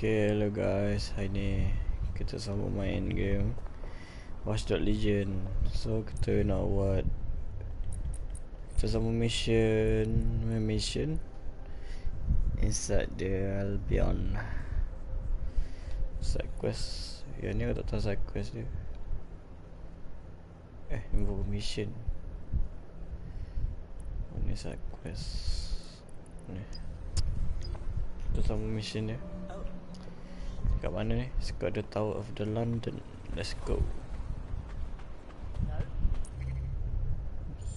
Okay, hello guys. Hari ni kita sama main game Watch Legion. So kita nak buat, kita sama mission inside the Albion. Side quest. Yang ni aku tak tahu side quest dia. Ni bukan mission. Ni side quest. Ni kita sama mission dia. Kat mana ni? Kat the Tower of the London. Let's go.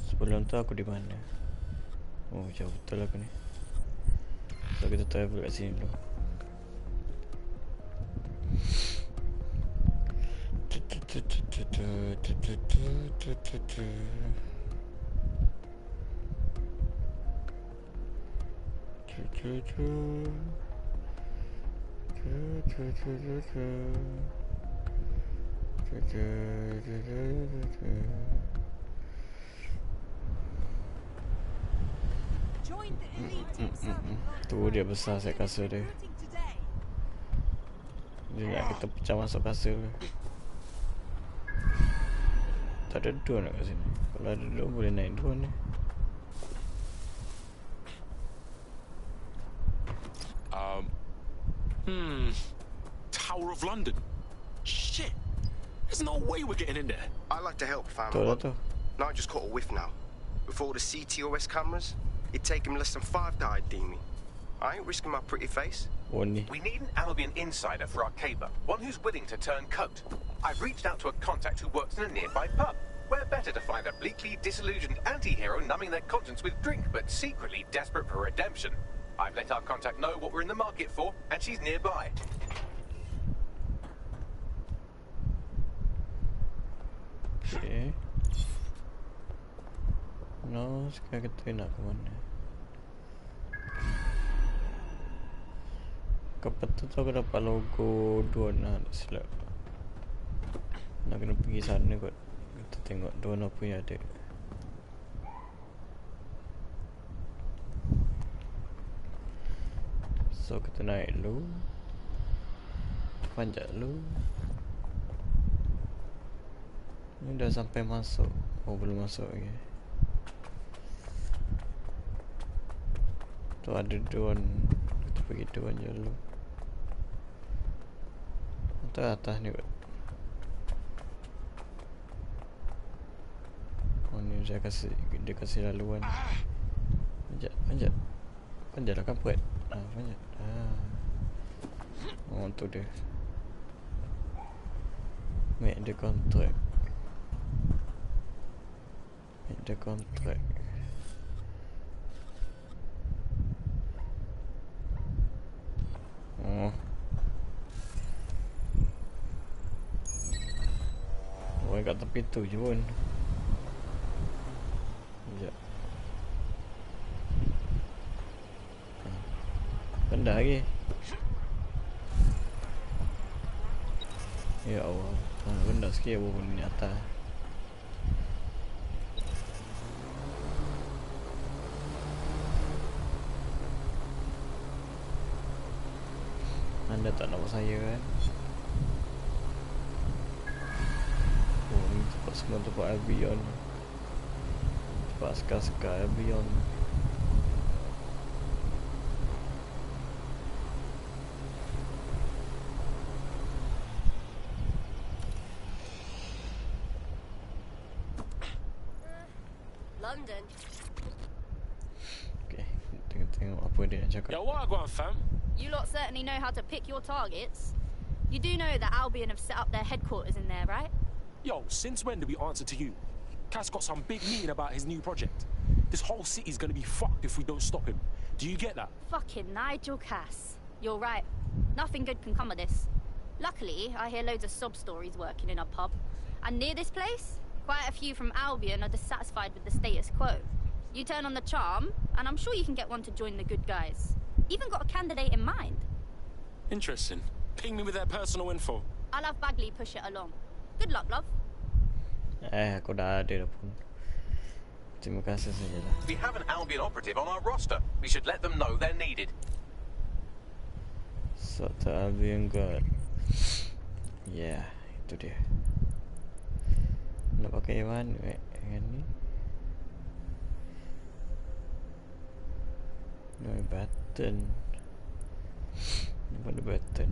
Sebelum tu aku di mana? Oh, jauh betul aku ni. So kita travel kat sini dulu. Tu dia besar set kasut dia. Dia nak kita pecah masuk kasut dia. Tak ada drone nak kat sini. Kalau ada drone boleh naik drone ni. Tower of London. Shit. There's no way we're getting in there. I like to help, fam. No, I just caught a whiff now. With all the CTOS cameras, it'd take him less than 5 to ID me. I ain't risking my pretty face. We need an Albion insider for our caper, one who's willing to turn coat. I've reached out to a contact who works in a nearby pub. Where better to find a bleakly disillusioned anti-hero numbing their conscience with drink, but secretly desperate for redemption. I've let our contact know what we're in the market for, and she's nearby. Okay. No, sekarang kita nak ke mana? Kapal tu aku dapat logo drone lah, tak silap. Nak kena pergi sana kot. Kita tengok drone apa yang ada. So kita naik dulu, panjat dulu. Ni dah sampai masuk. Oh, belum masuk lagi. Tu ada drone. Kita pergi drone je dulu. Atas ni kot. Oh, ni dia kasih laluan. Panjat lah kan buat. Panjat. Oh, tu dia. Make the contract. Oh. Oh, kat tepi tu je pun. Sekejap. Rendah lagi. Ya Allah. Rendah sikit pun ni atas. Anda tak nampak saya kan? Oh, ni tempat semua tempat Albion. Tempat askar-askar Albion. London. Okay, tengok apa dia nak cakap. Yo, what I got, fam? You lot certainly know how to pick your targets. You do know that Albion have set up their headquarters in there, right? Yo, since when do we answer to you? Cass got some big meeting about his new project. This whole city's gonna be fucked if we don't stop him. Do you get that? Fucking Nigel Cass. You're right. Nothing good can come of this. Luckily, I hear loads of sob stories working in a pub. And near this place, quite a few from Albion are dissatisfied with the status quo. You turn on the charm, and I'm sure you can get one to join the good guys. Even got a candidate in mind. Interesting. Ping me with their personal info. I'll have Bagley push it along. Good luck, love. Aku dah ada dah pun. Terima kasih sajalah. We have an Albion operative on our roster. We should let them know they're needed. So Dr. Albion God. Ya, itu dia. Nak pakai yang mana yang ni? No button. Nampak ada button.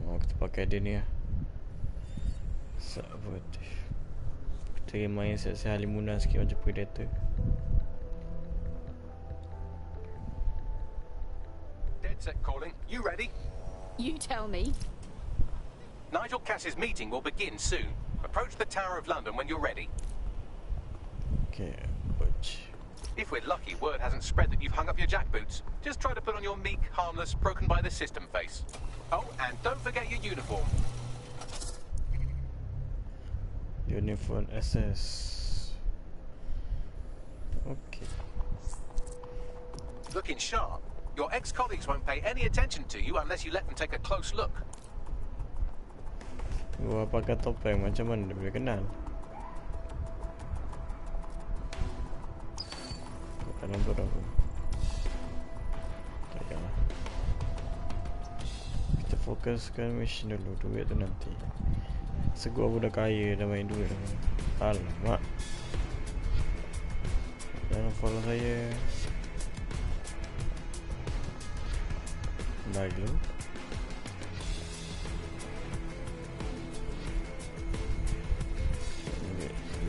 Kita pakai dia ni lah. Sabotage. Kita main set-set halimunan sikit macam Predator. Dead set calling. You ready? You tell me. Nigel Cass's meeting will begin soon. Approach the Tower of London when you're ready. Okay, approach. If we're lucky, word hasn't spread that you've hung up your jackboots. Just try to put on your meek, harmless, broken by the system face. Oh, and don't forget your uniform. Uniform SS. Okay. Looking sharp. Your ex-colleagues won't pay any attention to you unless you let them take a close look. Gua pakai topeng macam mana dia boleh kenal? Bukan nombor aku. Tak payahlah. Kita fokuskan mission dulu. Duit tu nanti. Segua aku dah kaya, dah main duit. Alamak. Jangan follow saya. Bye dulu.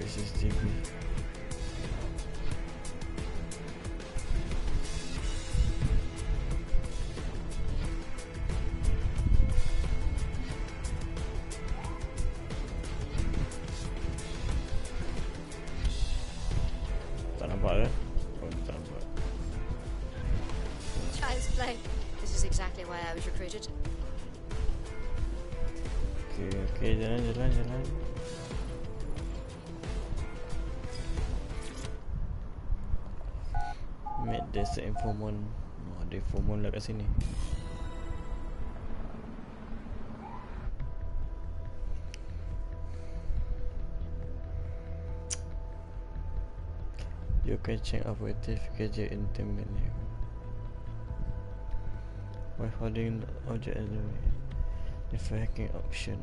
This is TV. Tak nampak ke? Oh, tak nampak. Child's play. This is exactly why I was recruited. Okay, jalan. Meet there's an informant. Oh, ada informant lah kat sini. You can check operative gadget in 10 minutes. By holding the object anyway. If hacking option.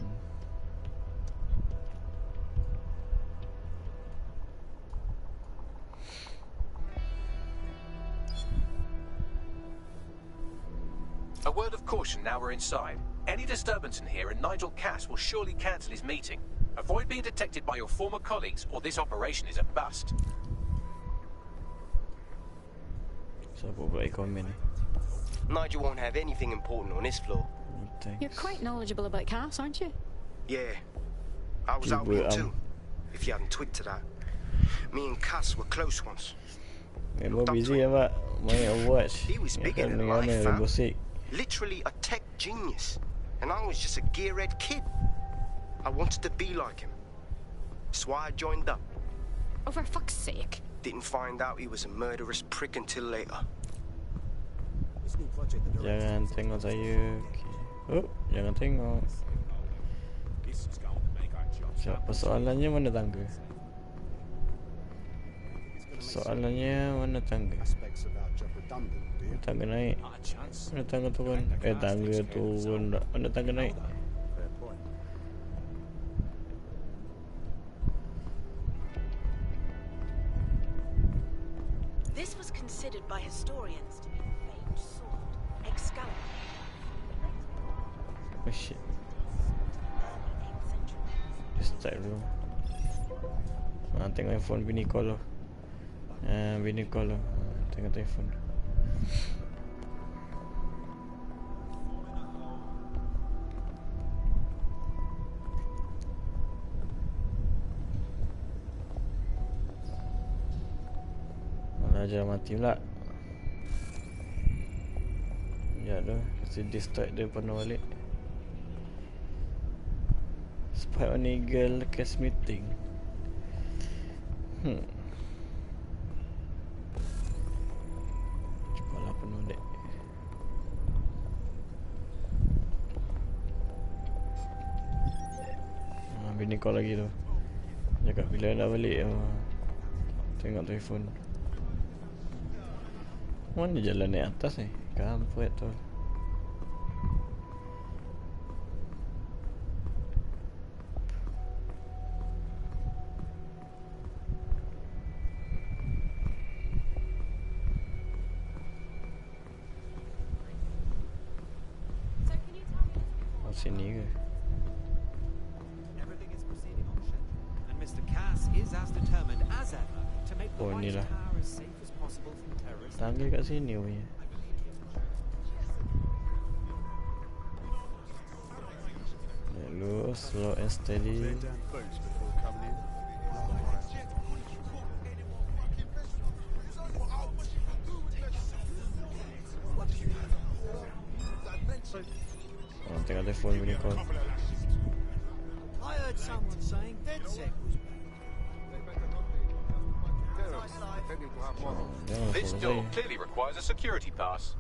A word of caution now we're inside. Any disturbance in here and Nigel Cass will surely cancel his meeting. Avoid being detected by your former colleagues or this operation is a bust. So what about comment? Nigel won't have anything important on this floor. Thanks. You're quite knowledgeable about Cass, aren't you? Yeah. I was out here too, if you hadn't twigged to that. Me and Cass were close once. Memang busy ya pak. Main Overwatch. He was bigger than life, fam. Literally a tech genius. And I was just a gearhead kid. I wanted to be like him. That's why I joined up. Oh, for fuck's sake. Didn't find out he was a murderous prick until later. Jangan tengok saya. Okay. Oh, jangan tengok. Siapa soalannya mana tangga? Soalannya mana tangga? Tangga naik. Mana tangga turun? Tangga turun. Mana tangga naik? This was considered by historians to be the famed sword, Excalibur. Oh shit. Just start dulu. Tengok handphone bini call lah. Bini call lah. Tengok telefon. Ajar mati pula. Ya dah, kasi distract dia penuh balik. Spy on Eagle case meeting. Cepatlah penuh dek. Bini call lagi tu. Cakap bila nak balik. Tengok telefon. Mana jalan naik atas ni? Kampret tu. Oh, sini ke? Everything is proceeding on schedule, and Mr. Cass is as determined as ever to make the Oh, White inilah. Tower as safe as possible from terrorists. Tangga kat sini punya. Hello, slow and steady. Oh, tengah telefon punya call. I heard someone saying DedSec was This door clearly requires a security pass.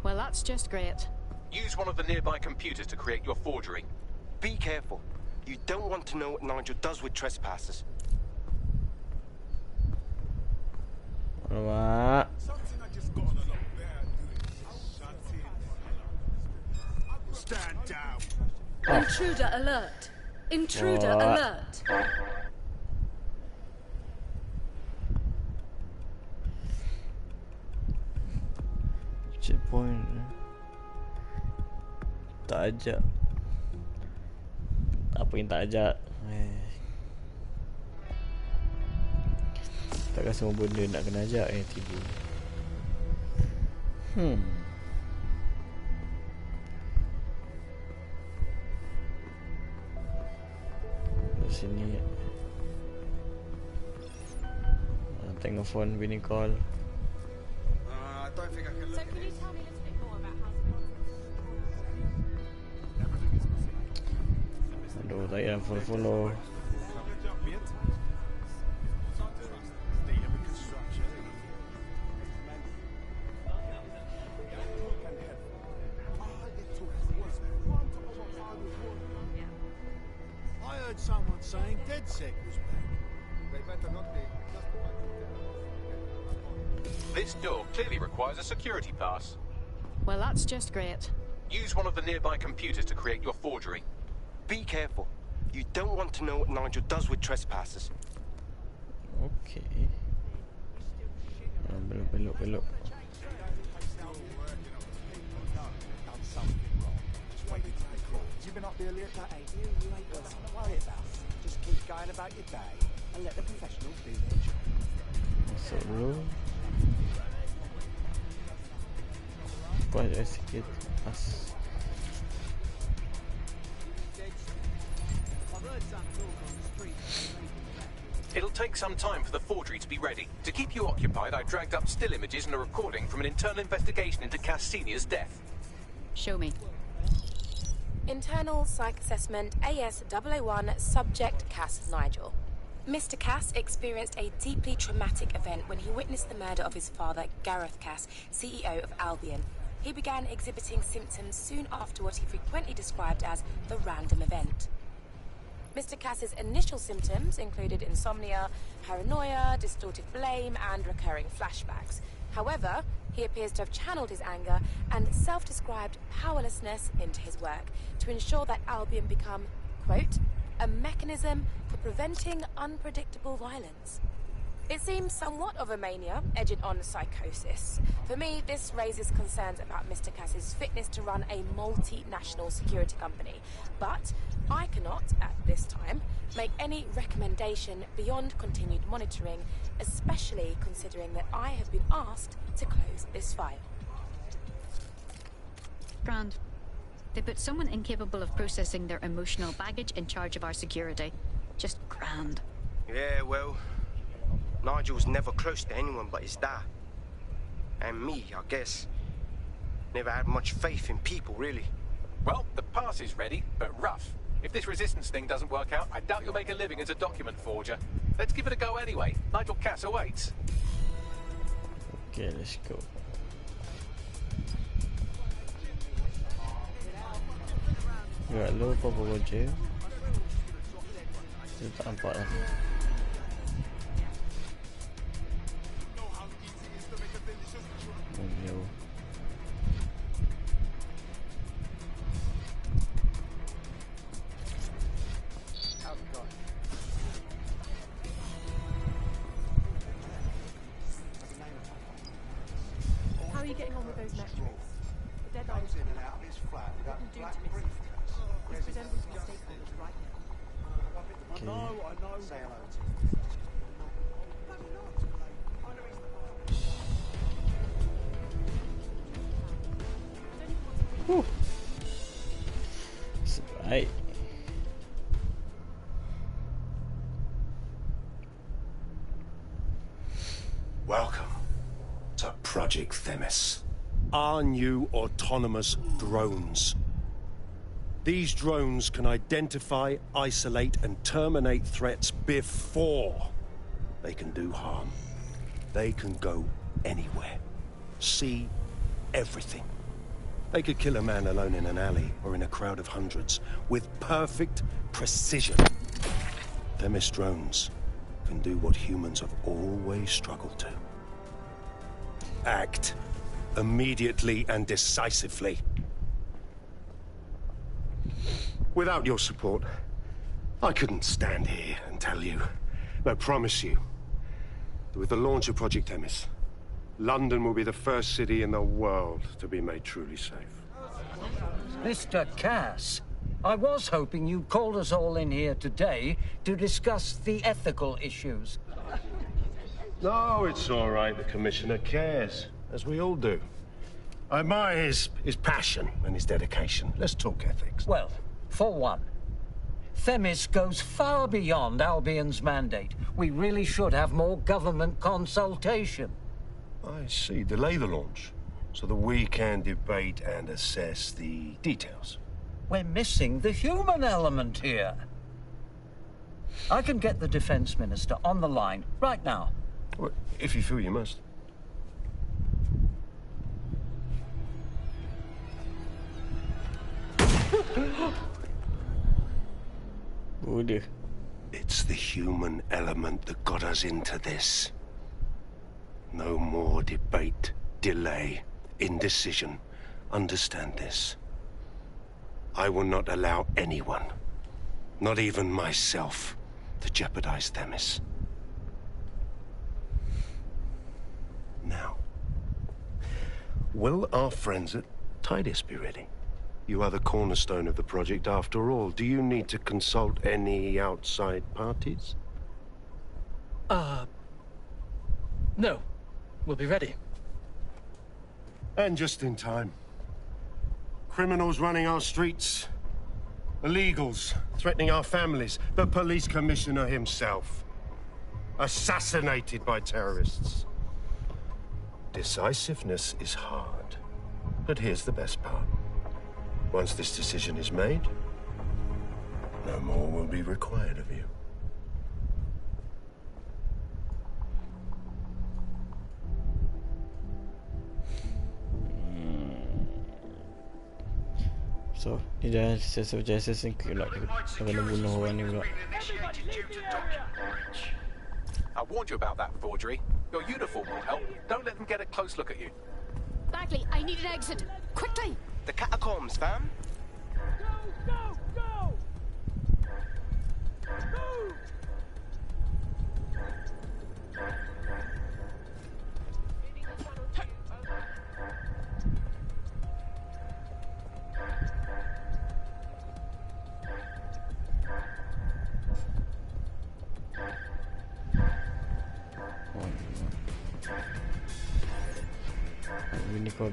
Well, that's just great. Use one of the nearby computers to create your forgery. Be careful. You don't want to know what Nigel does with trespassers. Alamak. Stand down. Intruder alert. Intruder What? alert. Checkpoint. Tak ajak. Apa yang tak ajak? Takkan semua benda nak kena ajak tiba. Di sini. Tengok phone bini call. I don't think I can So can you tell me a little bit more about how Aduh, tak payah follow. I heard someone saying DedSec was back. They better not be. This door clearly requires a security pass. Well, that's just great. Use one of the nearby computers to create your forgery. Be careful. You don't want to know what Nigel does with trespassers. Okay. Belok. You've been up there late that ain't you? You ain't got something to worry about. Just keep going about your day and let the professionals do their job. Masuk dulu. Buat sikit pas. It'll take some time for the forgery to be ready. To keep you occupied, I dragged up still images and a recording from an internal investigation into Cass Senior's death. Show me. Internal Psych Assessment AS001 Subject Cass Nigel. Mr. Cass experienced a deeply traumatic event when he witnessed the murder of his father, Gareth Cass, CEO of Albion. He began exhibiting symptoms soon after what he frequently described as the random event. Mr. Cass's initial symptoms included insomnia, paranoia, distorted blame, and recurring flashbacks. However, he appears to have channeled his anger and self-described powerlessness into his work to ensure that Albion become, quote, a mechanism for preventing unpredictable violence. It seems somewhat of a mania, edging on psychosis. For me, this raises concerns about Mr. Cass's fitness to run a multinational security company. But I cannot, at this time, make any recommendation beyond continued monitoring, especially considering that I have been asked to close this file. Grand. They put someone incapable of processing their emotional baggage in charge of our security. Just grand. Yeah, well, Nigel's never close to anyone but his dad. And me, I guess. Never had much faith in people, really. Well, the pass is ready, but rough. If this resistance thing doesn't work out, I doubt you'll make a living as a document forger. Let's give it a go anyway. Nigel Cass awaits. Okay, let's go. Gerak lu apa je? Dia tak nampak lah. those metrics. The deadline is Goes in and out of his flat with that black briefcase. He's presenting to the stakeholders right now. I know. Say hello to him. Sebaik. Welcome to Project Themis. Our new autonomous drones. These drones can identify, isolate, and terminate threats before they can do harm. They can go anywhere, see everything. They could kill a man alone in an alley or in a crowd of hundreds with perfect precision. Themis drones can do what humans have always struggled to. Act immediately and decisively. Without your support, I couldn't stand here and tell you, but promise you, that with the launch of Project Themis, London will be the first city in the world to be made truly safe. Mr. Cass, I was hoping you'd called us all in here today to discuss the ethical issues. No, it's all right. The Commissioner cares, as we all do. I admire his passion and his dedication. Let's talk ethics. Well, for one, Themis goes far beyond Albion's mandate. We really should have more government consultation. I see. Delay the launch, so that we can debate and assess the details. We're missing the human element here. I can get the Defense Minister on the line right now. Well, if you feel you must. It's the human element that got us into this. No more debate, delay, indecision. Understand this. I will not allow anyone, not even myself, to jeopardize Themis. Now, will our friends at Tidus be ready? You are the cornerstone of the project after all. Do you need to consult any outside parties? No. We'll be ready. And just in time. Criminals running our streets. Illegals threatening our families. The police commissioner himself. Assassinated by terrorists. Decisiveness is hard. But here's the best part. Once this decision is made, no more will be required of you. So, ni dah selesai Assassin's Creed pula. Dia kena bunuh orang ni pula. I warned you about that forgery. Your uniform will help. Don't let them get a close look at you. Bagley, I need an exit. Quickly! The catacombs, fam.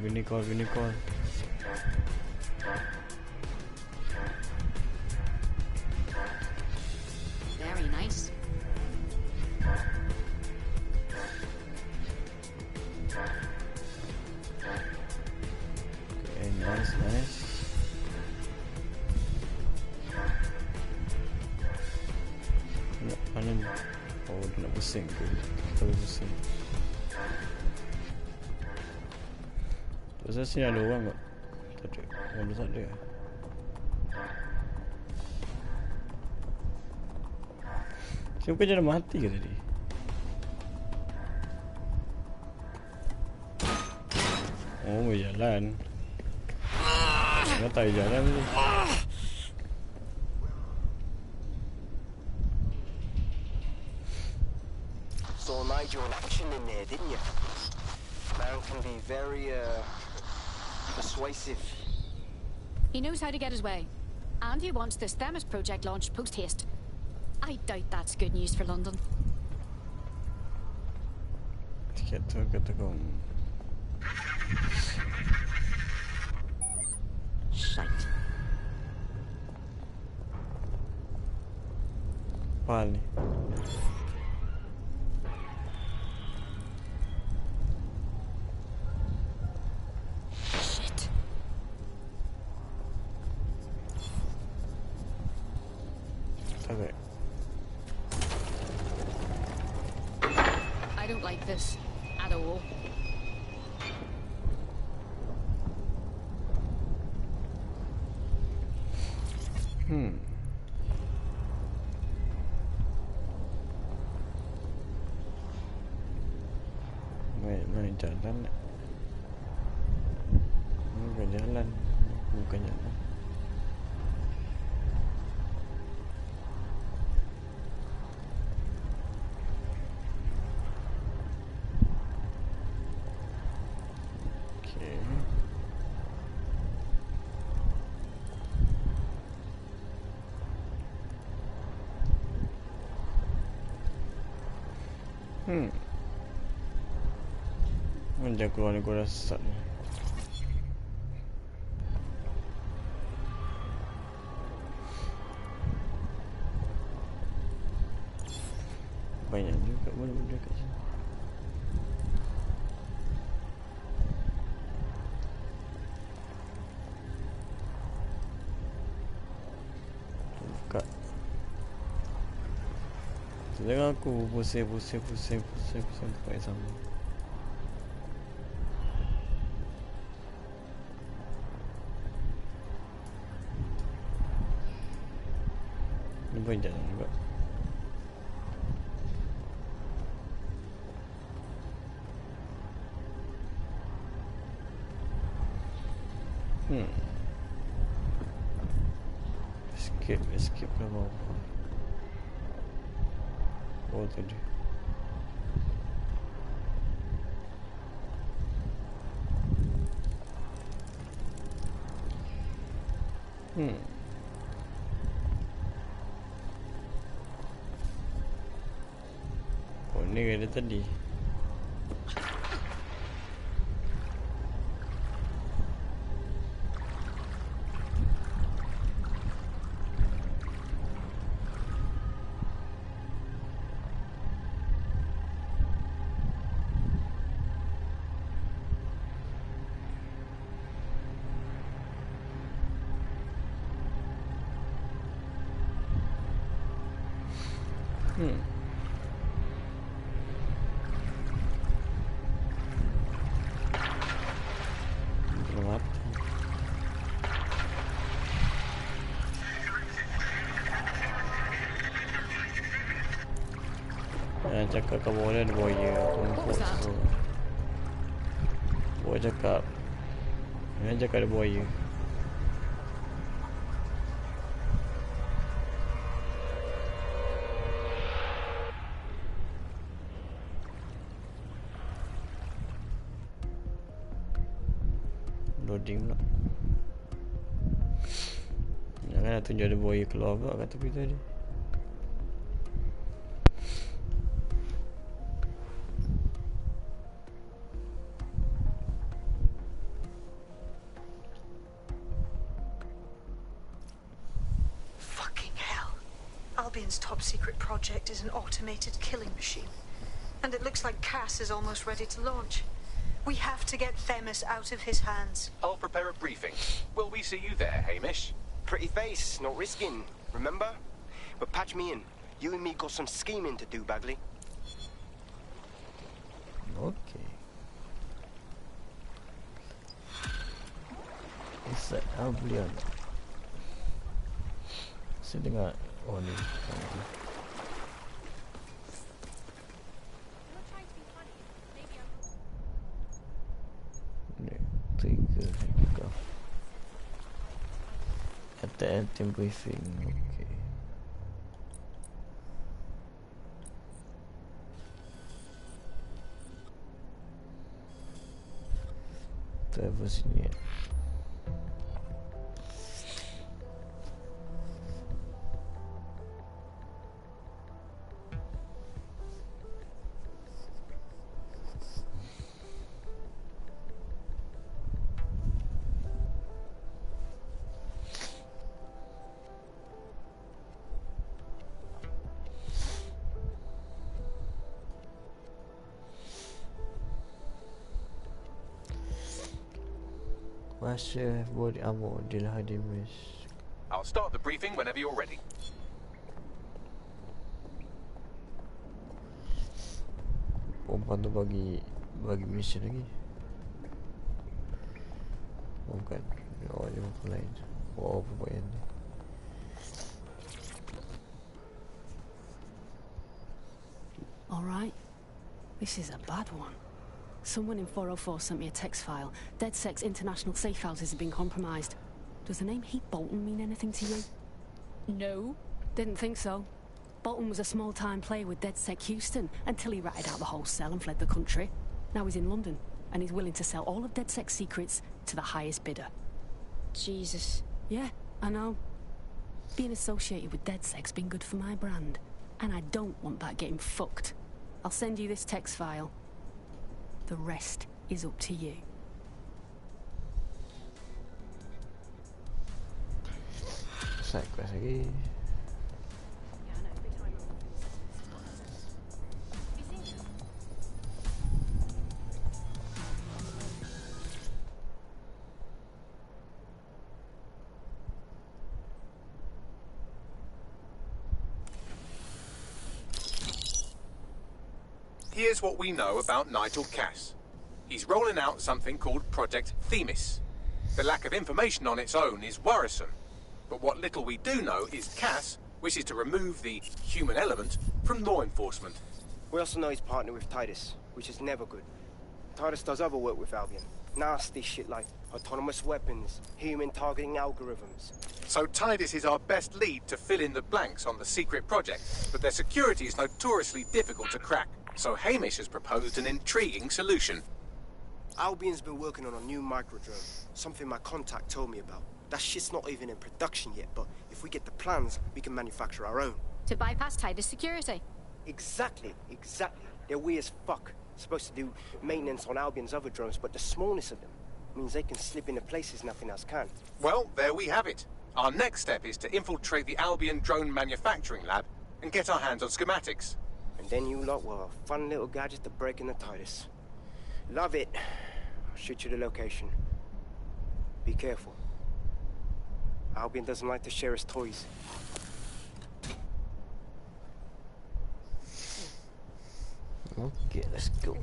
Bini call. Very nice. Okay, nice. Mana ni? Oh, dia nak pusing ke? Kita pusing. Pasal sini ada orang tak? Tak ada. Orang tu tak ada. Siapa bukan dah mati ke tadi? Oh, boleh jalan. Kenapa tak jalan tu? Saw Nigel in action in there, didn't you? Man can be very, persuasive. He knows how to get his way. And he wants this Themis project launched post-haste. I doubt that's good news for London. Shite. Vale. Shit. Okay. I don't like this at all. Mana jalan? Bukan jalan. Bukan jalan. Okay. Jangan keluar ni, gua rasa ni. Banyak juga benda-benda kat sini. Buka. Jangan aku pusing pakai sama. Ni pun jalan juga. Escape ke bawah. Oh tadi. Oh ni ada tadi. Jangan cakap kat bawah ada buaya. Buat cakap. Jangan cakap ada buaya. Loading pula. Janganlah tunjuk ada buaya keluar pula kat tepi tadi. Albion's top-secret project is an automated killing machine. And it looks like Cass is almost ready to launch. We have to get Themis out of his hands. I'll prepare a briefing. Will we see you there, Hamish? Pretty face, not risking, remember? But patch me in. You and me got some scheming to do, Bagley. Okay. Inside Albion. Saya dengar. Oh ni. Ni trigger handcuff. Attack and team briefing. Okay. Traverse ni. Master have body armor deal hadimis. I'll start the briefing whenever you're ready. Perempuan tu bagi mission lagi. Oh, bukan. Oh, dia perempuan lain. Oh, perempuan ni. Alright. This is a bad one. Someone in 404 sent me a text file. DedSec's international safe houses have been compromised. Does the name Heath Bolton mean anything to you? No. Didn't think so. Bolton was a small-time player with DedSec Houston until he ratted out the whole cell and fled the country. Now he's in London, and he's willing to sell all of DedSec's secrets to the highest bidder. Jesus. Yeah, I know. Being associated with DedSec's been good for my brand, and I don't want that getting fucked. I'll send you this text file. The rest is up to you. Side quest lagi. Here's what we know about Nigel Cass. He's rolling out something called Project Themis. The lack of information on its own is worrisome, but what little we do know is Cass wishes to remove the human element from law enforcement. We also know he's partnered with Titus, which is never good. Titus does other work with Albion. Nasty shit like autonomous weapons, human targeting algorithms. So Titus is our best lead to fill in the blanks on the secret project, but their security is notoriously difficult to crack. So Hamish has proposed an intriguing solution. Albion's been working on a new microdrone, something my contact told me about. That shit's not even in production yet, but if we get the plans, we can manufacture our own. To bypass Titus security? Exactly. They're weird as fuck. Supposed to do maintenance on Albion's other drones, but the smallness of them means they can slip into places nothing else can. Well, there we have it. Our next step is to infiltrate the Albion drone manufacturing lab and get our hands on schematics. And then you lot will have a fun little gadget to break in the Titus. Love it. I'll shoot you the location. Be careful. Albion doesn't like to share his toys. Okay, let's go.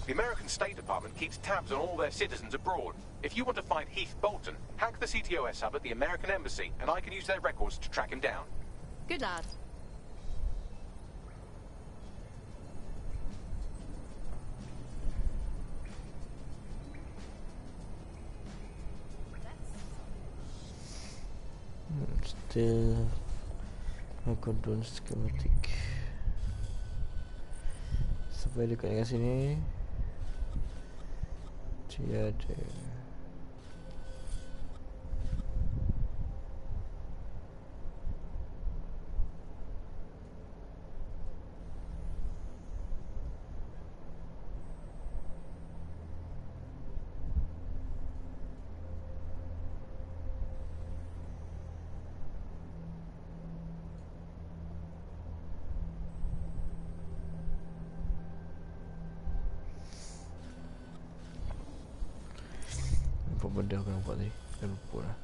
The American State Department keeps tabs on all their citizens abroad. If you want to find Heath Bolton, hack the CTOS hub at the American Embassy, and I can use their records to track him down. Good lad. Still aku drone schematic sampai dekat dengan sini tiada. Apa benda aku nampak tadi? Dah lupa dah.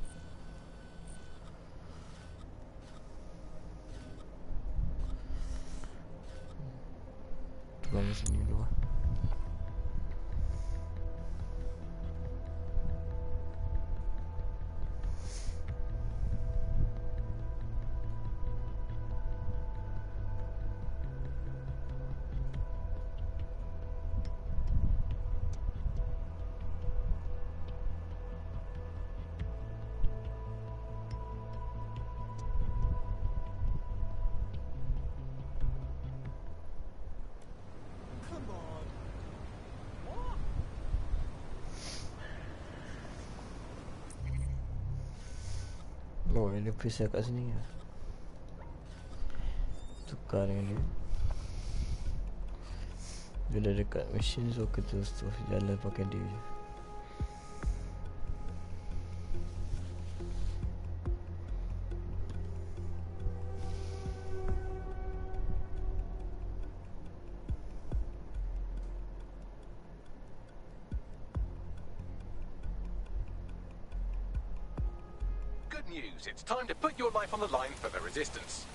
Tukang sini dulu lah. Oh, ada pisau kat sini lah. Tukar dengan dia. Dia dah dekat mesin, so kita terus jalan pakai dia je. Good news. It's time to put your life on the line for the resistance.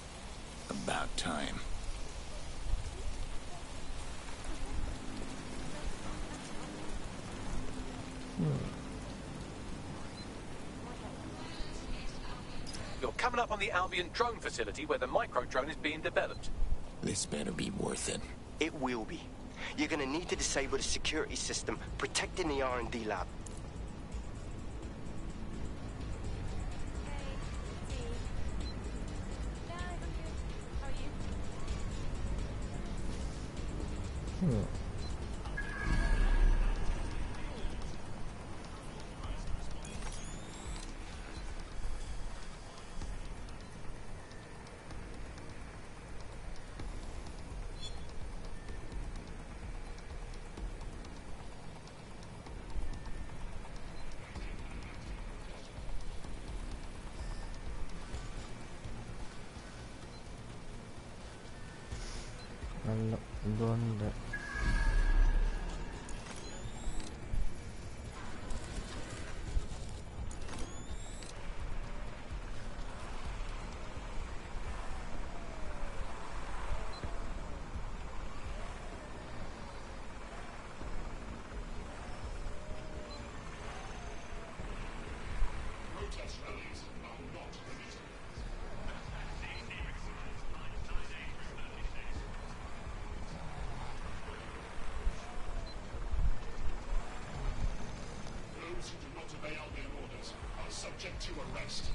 About time. You're coming up on the Albion drone facility where the micro drone is being developed. This better be worth it. It will be. You're gonna need to disable the security system protecting the R&D lab. Donda. Subject to arrest.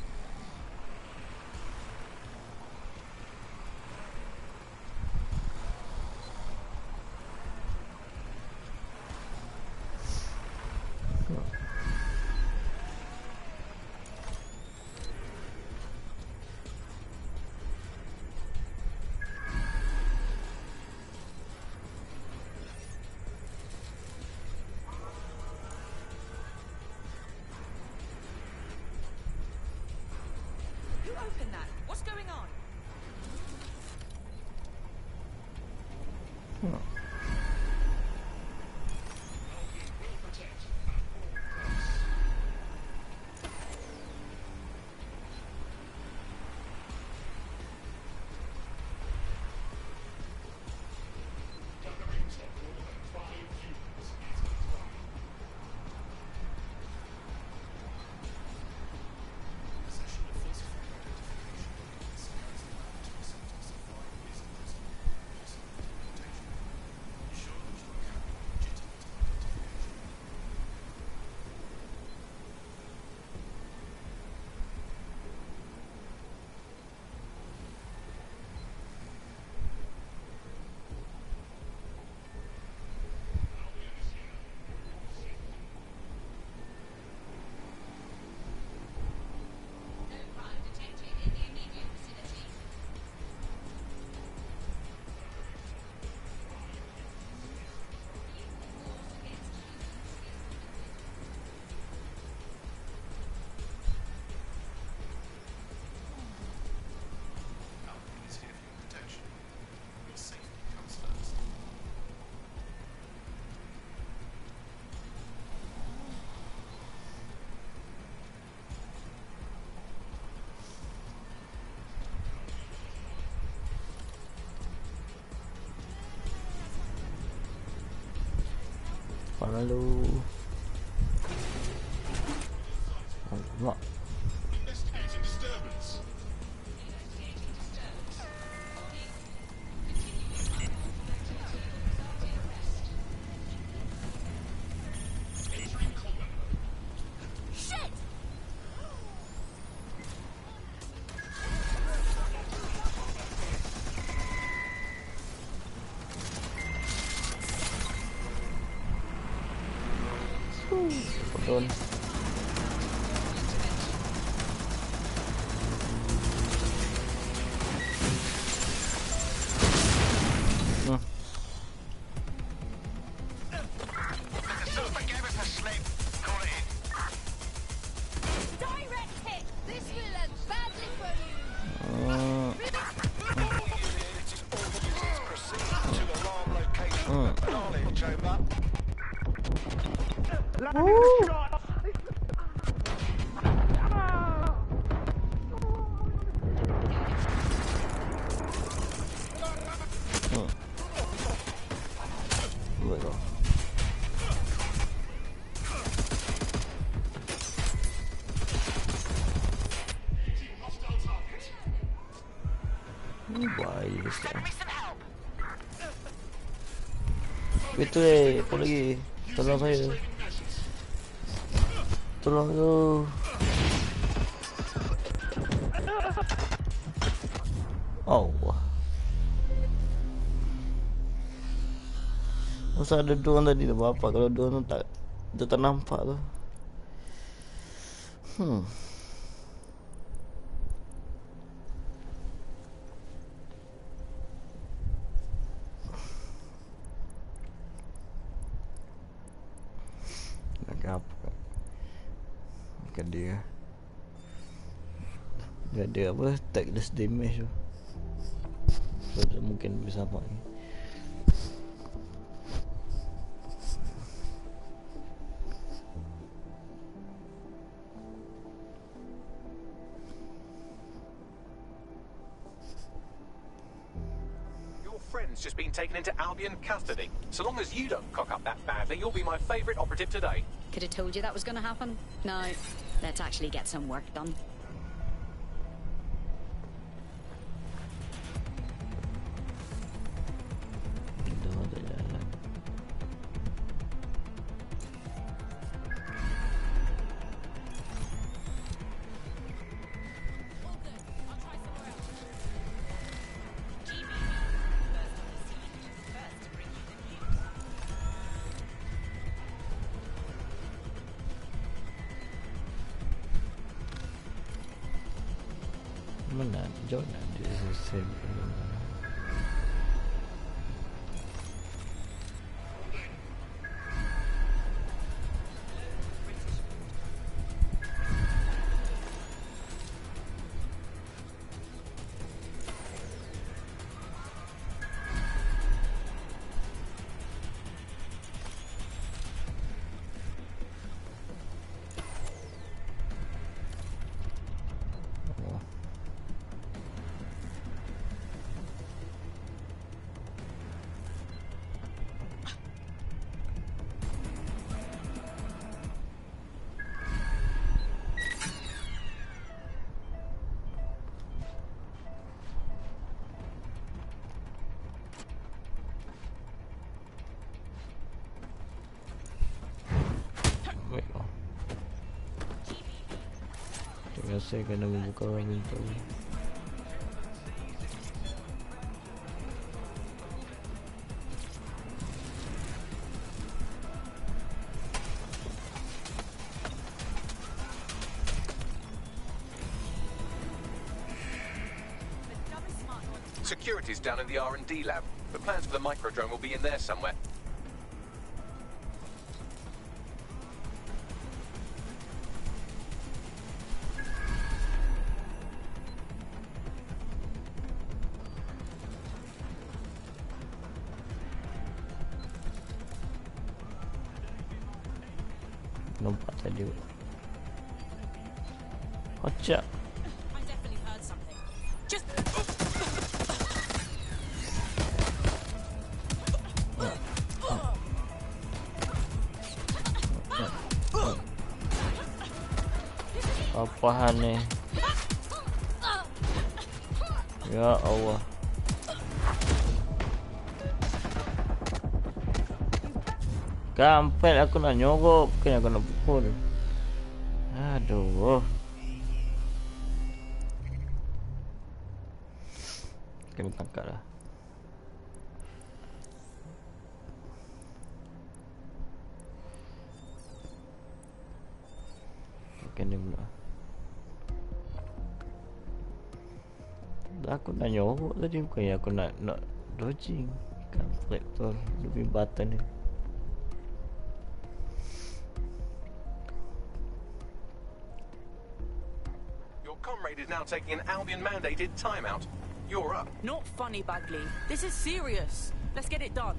Open that. What's going on? Halo. Alamak. Investigating disturbance. Shit! Done. Direct hit! This will end badly for you! Proceed to alarm location. Knowledge over. Bahaya sekarang. Itu apa lagi? Tolong saya. Tolong tu. Oh. Masa ada dua orang tadi tak apa kalau dua orang tak nampak tu. Nak apa? Bukan dia. Dia ada apa? Tagless damage tu. So mungkin bisa apa ni. Just been taken into Albion custody. So long as you don't cock up that badly, you'll be my favourite operative today. Could have told you that was going to happen. Now, let's actually get some work done. Mana Jordan dia same. Saya kena membuka pintu. Security's down in the R&D lab. The plans for the microdrone will be in there somewhere. Nampak tadi. Kocak. I definitely heard something. Just apa hal ni? Ya Allah. Gampang aku nak nyorok, bukan aku nak pukul. Aduh. Kena tangkap lah. Kena pula. Aku nak nyorok tadi, bukan aku nak dodging. Kampret tu, lebih button ni. Comrade is now taking an Albion-mandated timeout. You're up. Not funny, Bagley. This is serious. Let's get it done.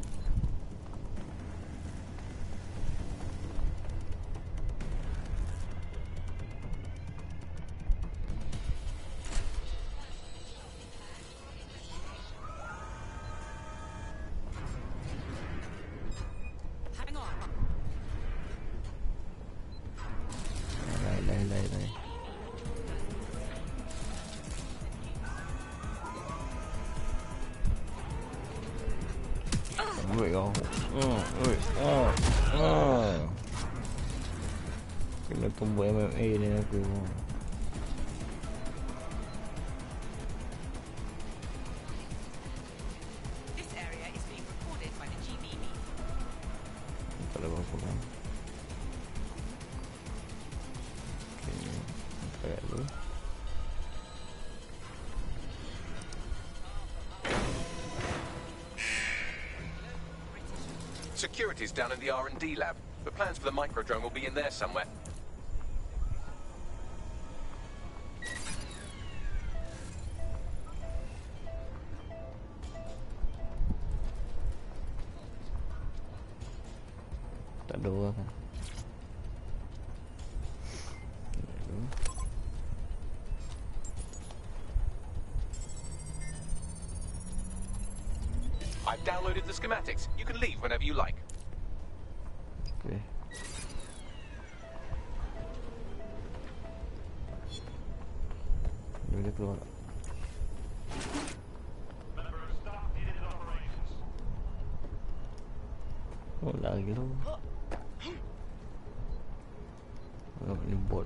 hang on. Lai. kau. Kena tombol MMA ni aku. This area is being recorded by the GBB. Tak ada apa-apa kan. Okay, tak dulu. Security's down in the R&D lab. The plans for the microdrone will be in there somewhere. Tak ada orang kan. I've downloaded the schematics. You can leave whenever you like. Okay. Boleh keluar. Oh, lagi tu. Oh, ni bot.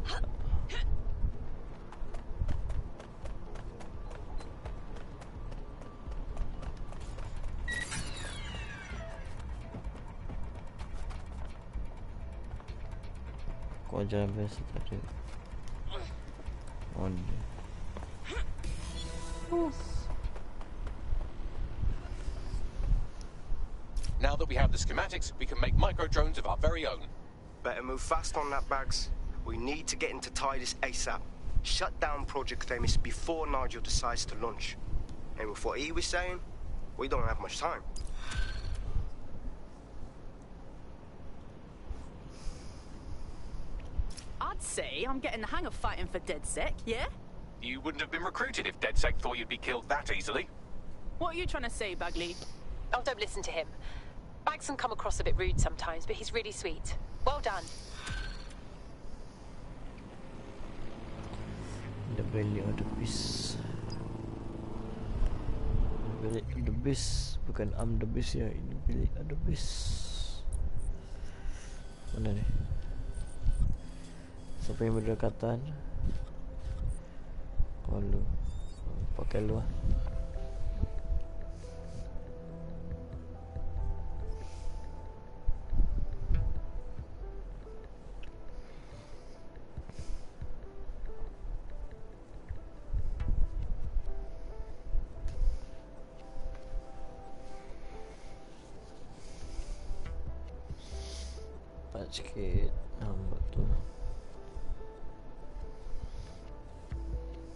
Kau ajar best tadi. On. Now that we have the schematics, we can make microdrones of our very own. Better move fast on that, Bags. We need to get into Titus ASAP. Shut down Project Themis before Nigel decides to launch. And with what he was saying, we don't have much time. I'd say I'm getting the hang of fighting for DedSec, yeah? You wouldn't have been recruited if DedSec thought you'd be killed that easily. What are you trying to say, Bagley? Oh, don't listen to him. Bags can come across a bit rude sometimes, but he's really sweet. Well done. The belly of the beast. The belly of the beast. Bukan I'm the beast ya. Ini belly of the beast. Mana ni? Siapa yang berdekatan? Oh lu. Pakai lu lah. Sikit lambat tu.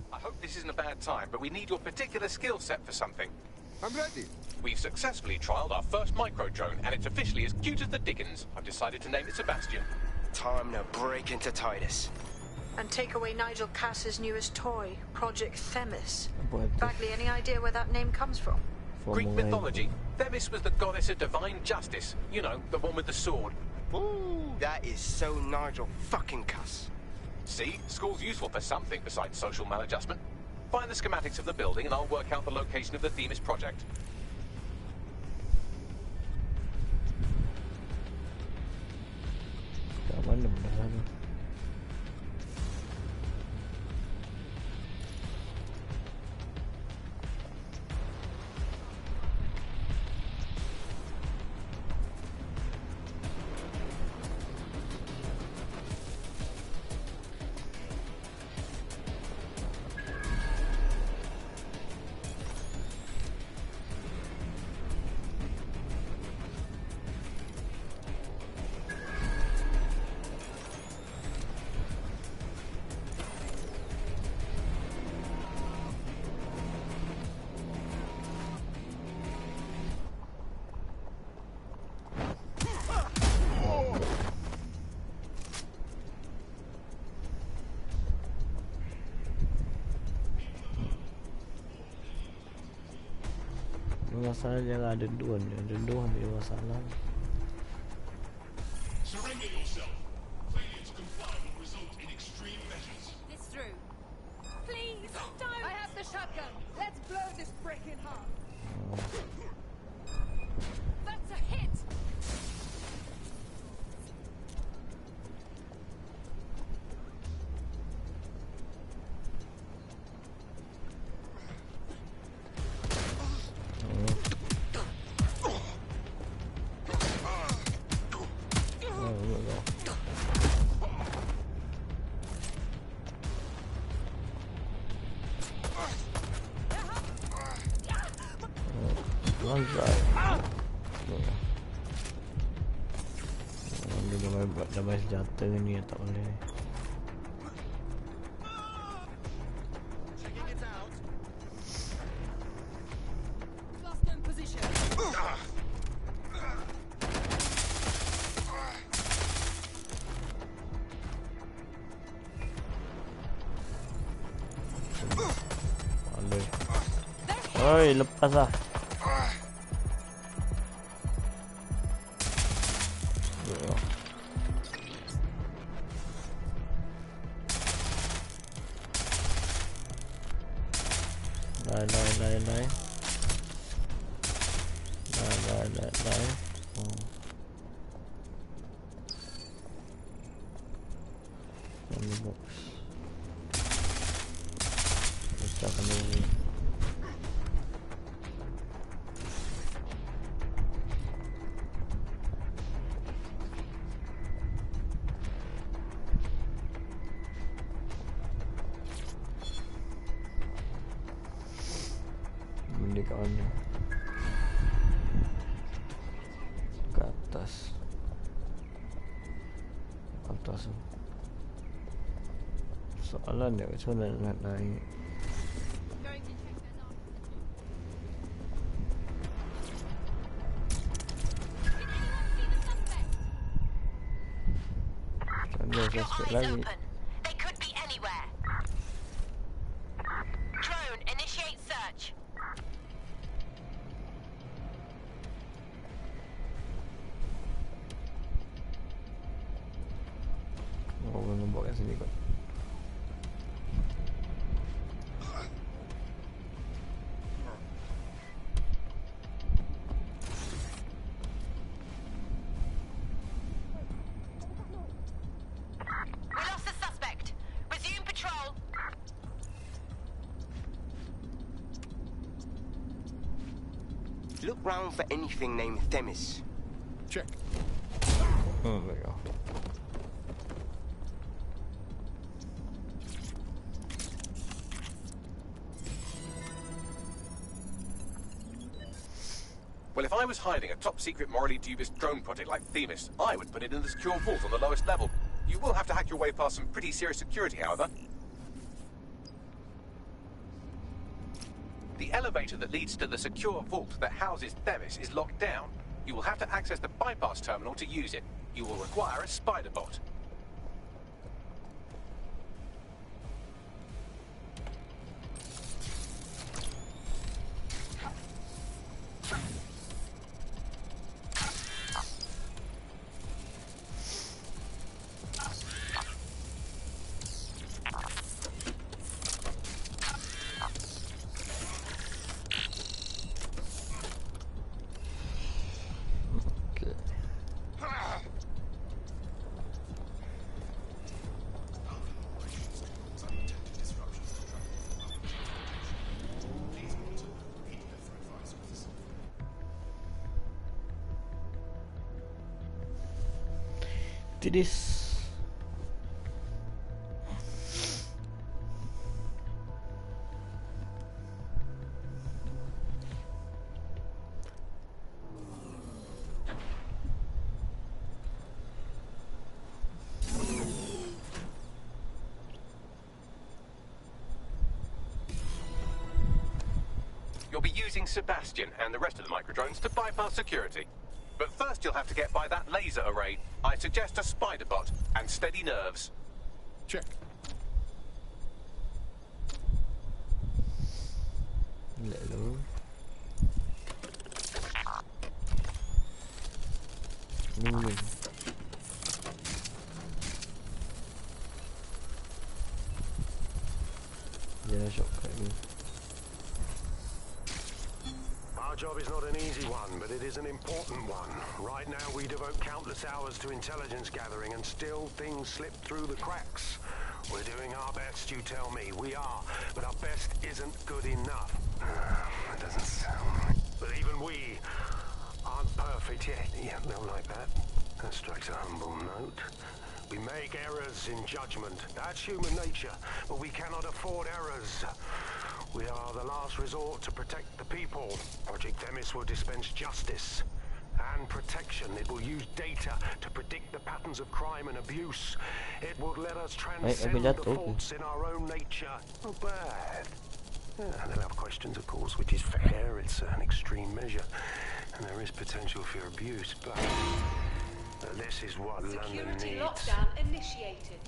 I hope this isn't a bad time, but we need your particular skill set for something. I'm ready. We've successfully trialled our first microdrone, and it's officially as cute as the dickens. I've decided to name it Sebastian. Time to break into Titus. And take away Nigel Cass's newest toy, Project Themis. Apa itu? Bagley, any idea where that name comes from? Greek mythology. Themis was the goddess of divine justice. You know, the one with the sword. Ooh, that is so Nigel fucking Cass. See? School's useful for something besides social maladjustment. Find the schematics of the building and I'll work out the location of the Themis project. Kat mana benda sana? Masalah jangan ada dua ni. Ada dua ambil masalah. Surrender yourself. Failure to comply will result in extreme measures. This through. Please, don't! I have the shotgun. Let's blow this brick in half. That's a hit! Lanzai. Dia buat damai senjata ni tak boleh. Oi, lepas lah. Lain. Box. Pecahkan dulu. Benda kat mana? Ke atas. Atas tu. Soalan dia macam mana nak naik? Your eyes open. They could be anywhere. Drone, initiate search. Oh, nombor kat sini kot. Look round for anything named Themis. Check. Oh, there you go. Well, if I was hiding a top-secret, morally dubious drone project like Themis, I would put it in the secure vault on the lowest level. You will have to hack your way past some pretty serious security, however. The elevator that leads to the secure vault that houses Themis is locked down. You will have to access the bypass terminal to use it. You will require a spider bot. This You'll be using Sebastian and the rest of the microdrones to bypass security. But first you'll have to get by that laser array. I suggest a spider bot and steady nerves. Check. Hello. Moving. Yeah, shortcut. Our job is not an easy one, but it is an important one. Right now we devote countless hours to intelligence gathering, and still things slip through the cracks. We're doing our best, you tell me. We are, but our best isn't good enough. That doesn't sound right. But even we aren't perfect yet. Yeah, they'll like that. That strikes a humble note. We make errors in judgment. That's human nature, but we cannot afford errors. We are the last resort to protect the people. Project Themis will dispense justice and protection. It will use data to predict the patterns of crime and abuse. It will let us transcend the faults in our own nature. Not bad. Yeah, they'll have questions, of course, which is fair. It's an extreme measure, and there is potential for abuse, but this is what London needs. Security lockdown initiated.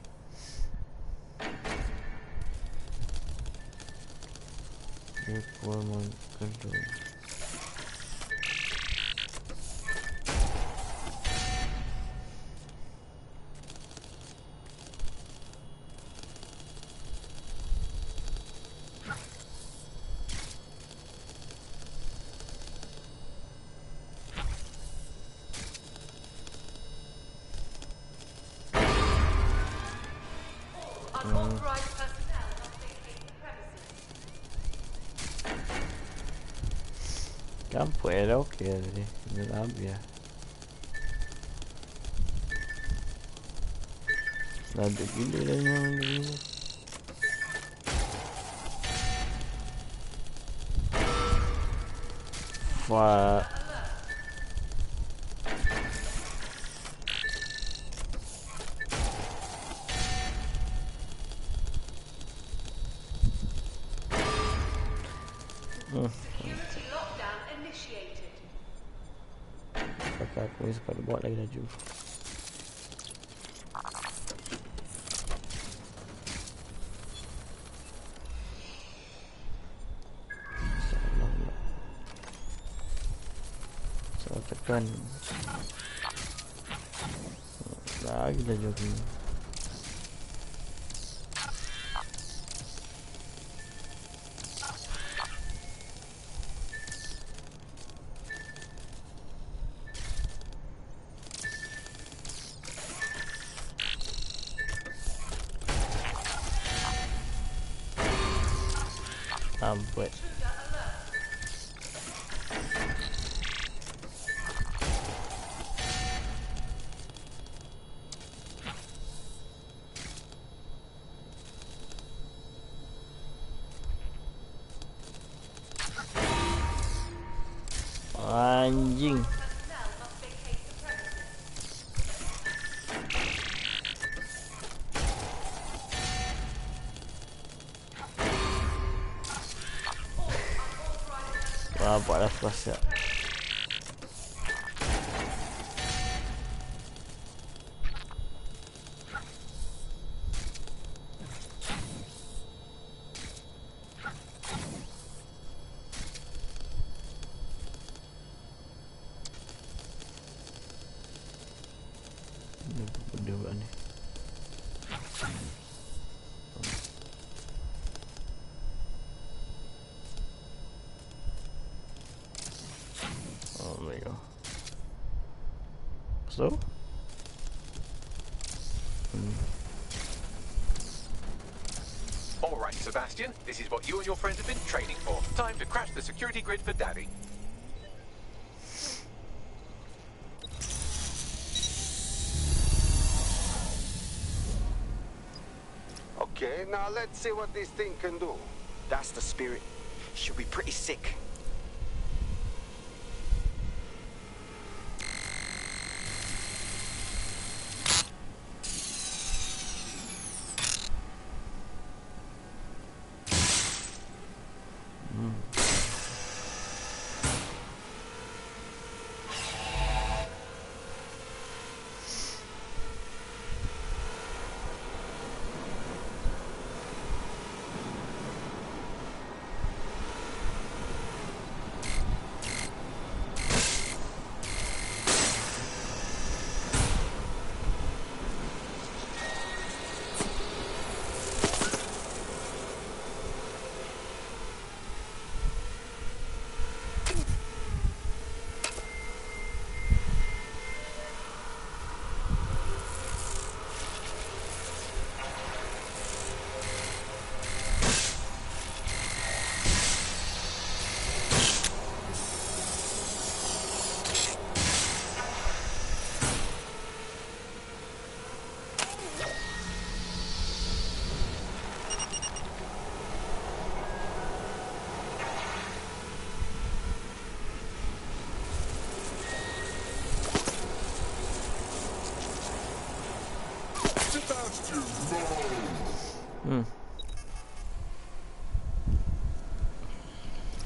Unauthorized personnel must vacate the premises. Campo era o que de lábia. Nada gila dah memang. Wah. Security lockdown initiated. Pakai aku ni sempat buat lagi laju. Salah tekan. Lagi laju ni. Ampun. Anjing. Buatlah puasa. Benda buat ni. So? All right, Sebastian, this is what you and your friends have been training for. Time to crash the security grid for Daddy. Okay, now let's see what this thing can do. That's the spirit. She'll be pretty sick.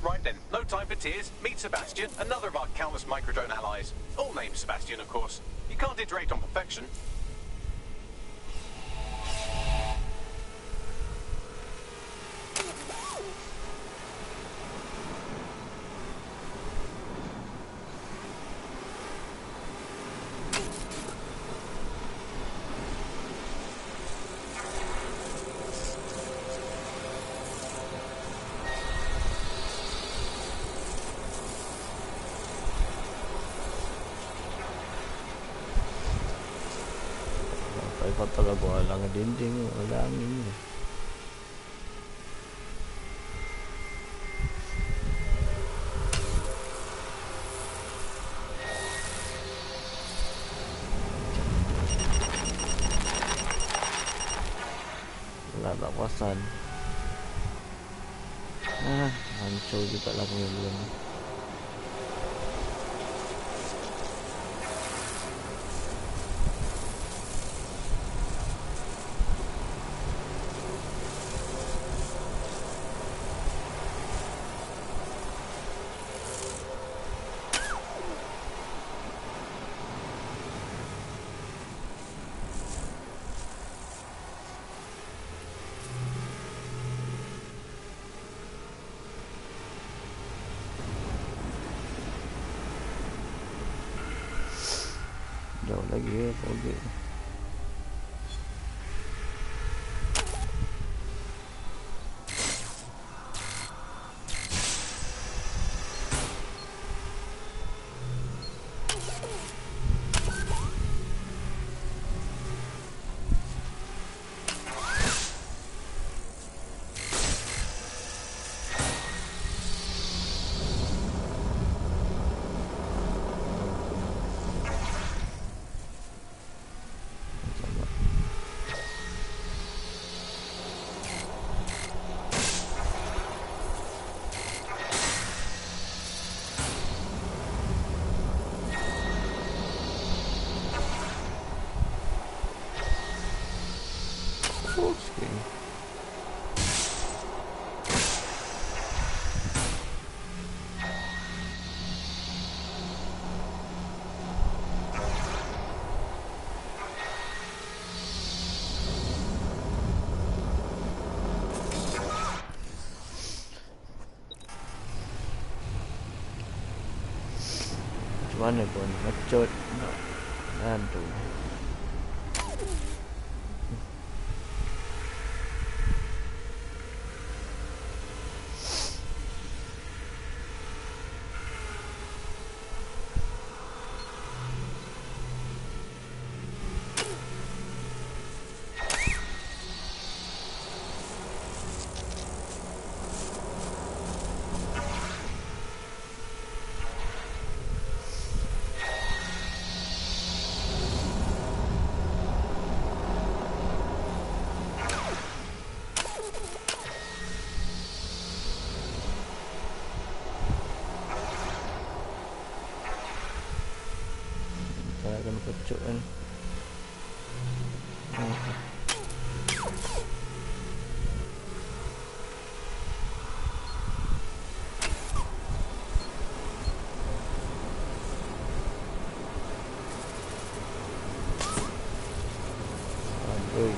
Right then, no time for tears. Meet Sebastian, another of our countless microdrone allies. All named Sebastian, of course. You can't iterate on perfection. Kata lah buat alang dinding, alang ni. Lah tak puasan. Hancur juga lah pengalaman ni. Jauh lagi ya, projek. Mana pun ngecut dan tu. Kena pecuk kan. Aduh.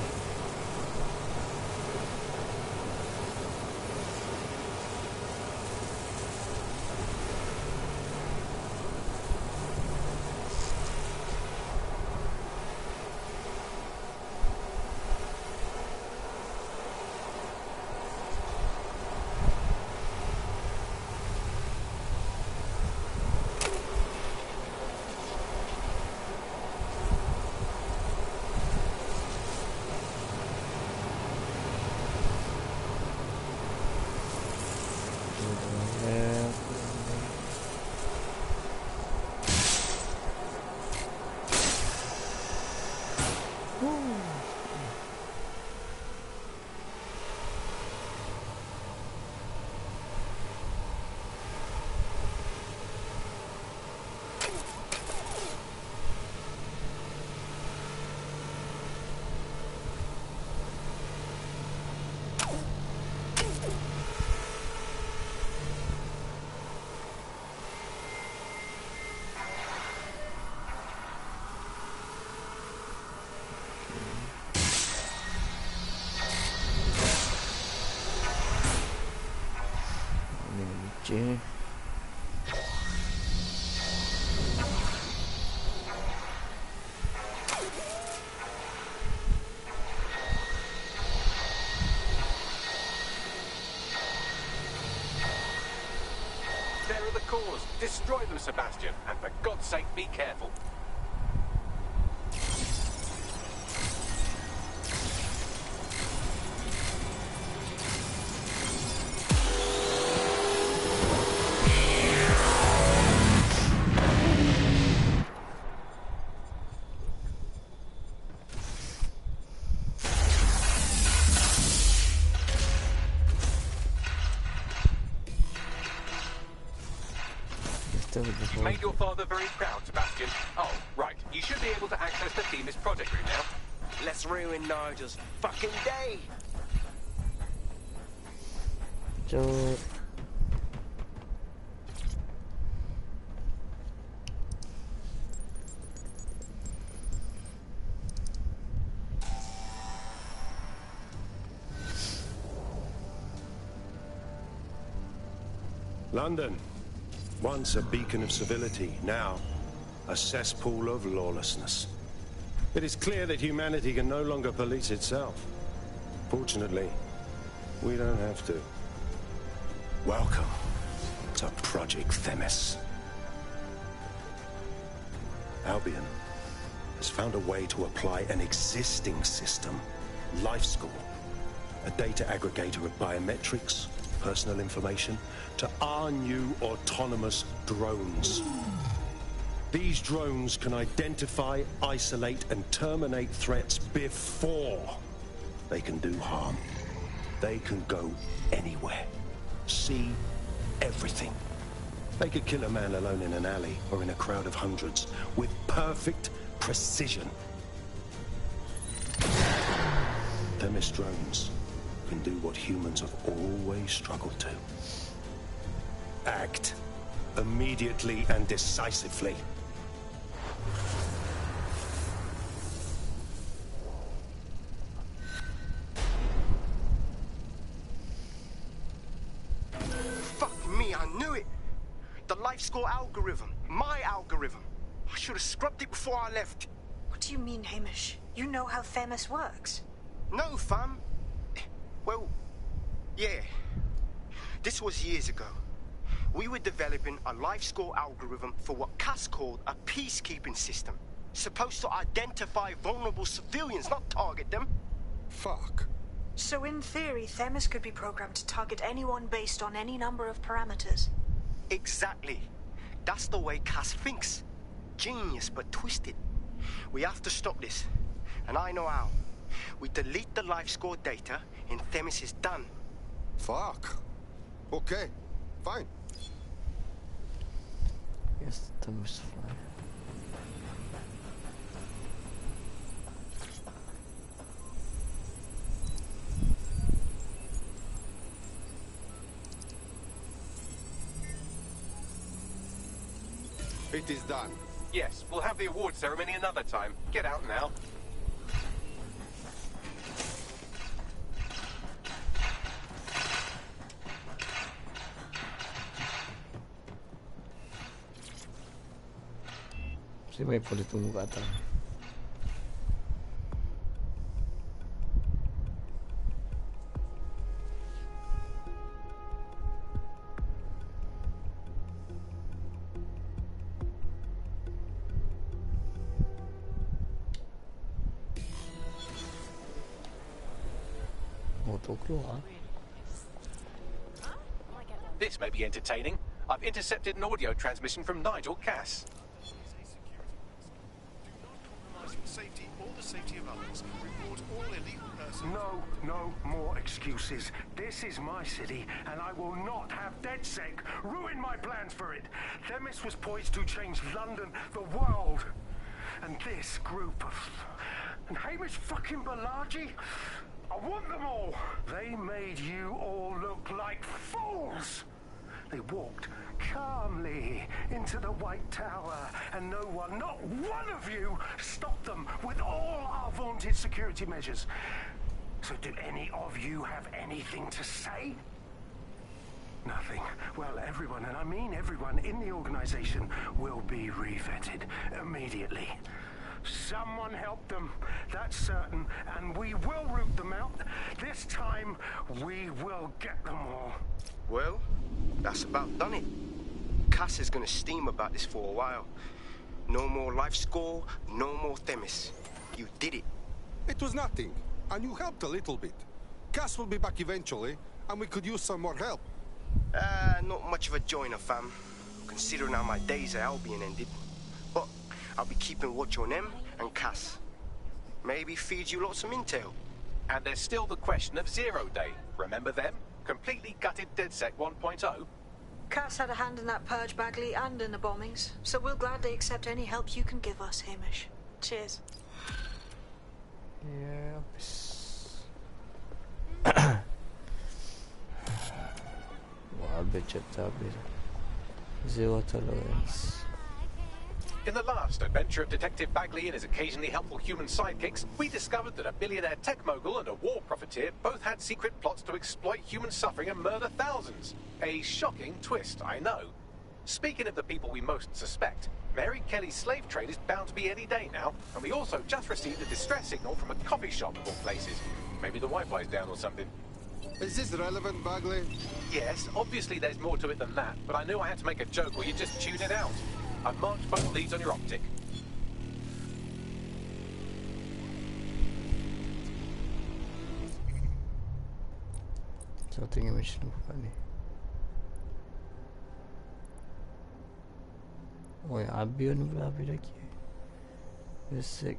je. There are the cores. Destroy them, Sebastian, and for God's sake, be careful. Made your father very proud, Sebastian. Oh, right. You should be able to access the Themis project room now. Let's ruin Nigel's fucking day. Jod. London, once a beacon of civility, now a cesspool of lawlessness. It is clear that humanity can no longer police itself. Fortunately, we don't have to. Welcome to Project Themis. Albion has found a way to apply an existing system, Life School, a data aggregator of biometrics, personal information, to our new autonomous drones. These drones can identify, isolate, and terminate threats before they can do harm. They can go anywhere, see everything. They could kill a man alone in an alley or in a crowd of hundreds with perfect precision. Themis drones can do what humans have always struggled to. Act immediately and decisively. Fuck me, I knew it. The Life School algorithm. My algorithm. I should have scrubbed it before I left. What do you mean, Hamish? You know how Themis works. No, fam. Well, yeah. This was years ago. We were developing a life score algorithm for what Cass called a peacekeeping system. Supposed to identify vulnerable civilians, not target them. Fuck. So in theory, Themis could be programmed to target anyone based on any number of parameters. Exactly. That's the way Cass thinks. Genius, but twisted. We have to stop this. And I know how. We delete the life score data and Themis is done. Fuck. Okay, fine. Yes, Themis fly. It is done. Yes, we'll have the award ceremony another time. Get out now. Si may boleh tunggu kat atas. Motor keluar. This may be entertaining. I've intercepted an audio transmission from Nigel Cass. Safety or the safety of others. Report all illegal persons. No more excuses. This is my city, and I will not have DedSec ruin my plans for it. Themis was poised to change London, the world. And this group of... And Hamish fucking Balaji? I want them all. They made you all look like fools. They walked calmly into the White Tower, and no one, not one of you, stopped them with all our vaunted security measures. So do any of you have anything to say? Nothing. Well, everyone, and I mean everyone in the organization, will be re-vetted immediately. Someone help them, that's certain, and we will root them out. This time, we will get them all. Well, that's about done it. Cass is gonna steam about this for a while. No more life score, no more Themis. You did it. It was nothing, and you helped a little bit. Cass will be back eventually, and we could use some more help. Not much of a joiner, fam. Considering how my days at Albion ended. But I'll be keeping watch on them and Cass. Maybe feed you lots of intel. And there's still the question of Zero Day. Remember them? Completely gutted DedSec 1.0? Cass had a hand in that purge, Bagley, and in the bombings, so we'll gladly accept any help you can give us, Hamish. Cheers. Yeah. Wah, habis cerita habis. Zero tolerance. In the last adventure of Detective Bagley and his occasionally helpful human sidekicks, we discovered that a billionaire tech mogul and a war profiteer both had secret plots to exploit human suffering and murder thousands. A shocking twist, I know. Speaking of the people we most suspect, Mary Kelly's slave trade is bound to be any day now, and we also just received a distress signal from a coffee shop of all places. Maybe the Wi-Fi's down or something. Is this relevant, Bagley? Yes, obviously there's more to it than that, but I knew I had to make a joke or you'd just tune it out. I've marked both leads on your optic. So tinggal mission apa ni? Oh ya, Albion pula habis lagi. SX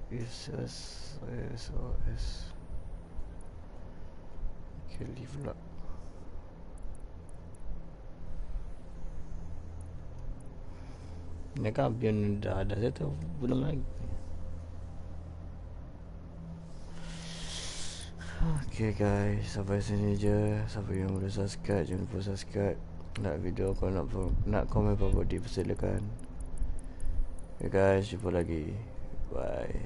SOS. Sekali pula. Ini kan Albion dah ada, saya tahu belum lagi. Okay guys, sampai sini je. Siapa yang belum subscribe, jangan lupa subscribe. Like video, kalau nak komen apa-apa dipersilakan. Okay guys, jumpa lagi. Bye.